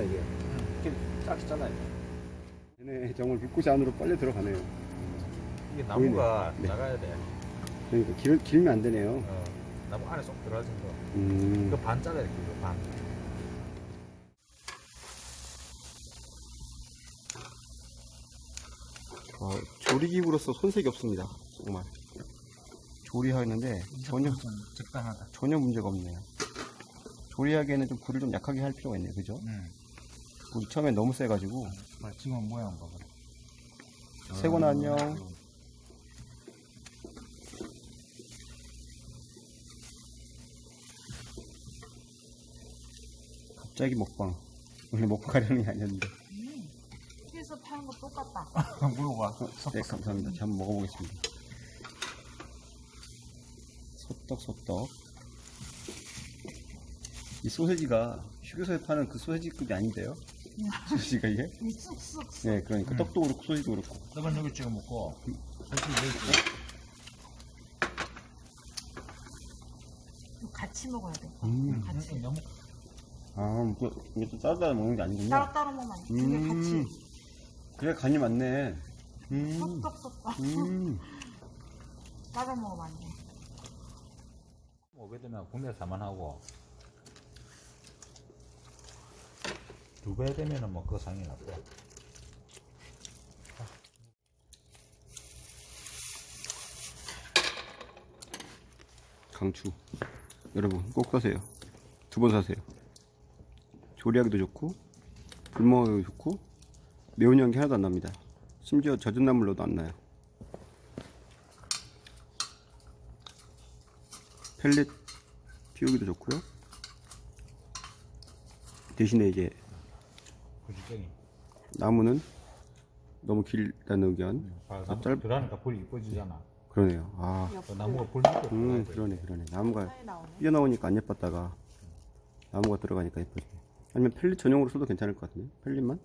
이게. 길 작잖아요. 얘네 정말 불꽃이 안으로 빨려 들어가네요. 이게 나무가 네. 작아야 돼. 그러니까 길면 안 되네요. 나무 안에 쏙 들어갈 정도. 음. 이거 반 잘라야 돼, 이거 반. 조리기구로서 손색이 없습니다. 정말 조리하는데 전혀 문제가 없네요. 조리하기에는 좀 불을 좀 약하게 할 필요가 있네요. 그죠? 불이 처음에 너무 세가지고. 지금 모양 봐봐. 세곤아 안녕. 갑자기 먹방. 원래 먹방 가려는 게 아니었는데. TV에서 파는 거 똑같다. 물어봐. 네, 감사합니다. 제가 한번 먹어보겠습니다. 소떡. 이 소세지가 휴게소에 파는 그 소세지급이 아닌데요? 소세지가 이게? 쑥쑥. 네, 그러니까 떡도 그렇고 소세지도 그렇고. 떡은 여기 찍어 먹고, 소스 같이 먹어야 돼. 같이. 너무 이게 또 따로 먹는 게 아니군요. 따로따로 먹으면 안 돼. 두개 같이. 그래, 간이 맞네. 소떡. 따로 먹으면 안 돼. 오게 되면 국내 사만하고, 2배 되면은 뭐 그 상이 났고. 강추. 여러분 꼭 사세요. 2번 사세요. 조리하기도 좋고 불 먹어도 좋고 매운 향기 하나도 안 납니다. 심지어 젖은 나물로도 안 나요. 펠렛 피우기도 좋고요. 대신에 이제 구지쟁이. 나무는 너무 길다는 의견. 나무 들어가니까 불이 이뻐지잖아. 그러네요. 아, 나무가 불 밑에 그러네. 나무가 사이 나오네. 뛰어나오니까 안 예뻤다가 나무가 들어가니까 예뻐지네. 아니면 펠릿 전용으로 써도 괜찮을 것 같은데. 펠릿만?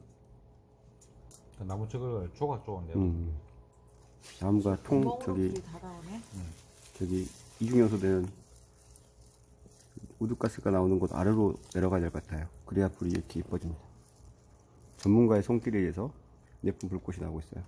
그 나무 저걸 조각 좋은데. 나무가 불이 다 나오네. 저기 이중연소 되는 우드가스가 나오는 곳 아래로 내려가야 될 것 같아요. 그래야 불이 이렇게 예뻐집니다. 전문가의 손길에 의해서 예쁜 불꽃이 나오고 있어요.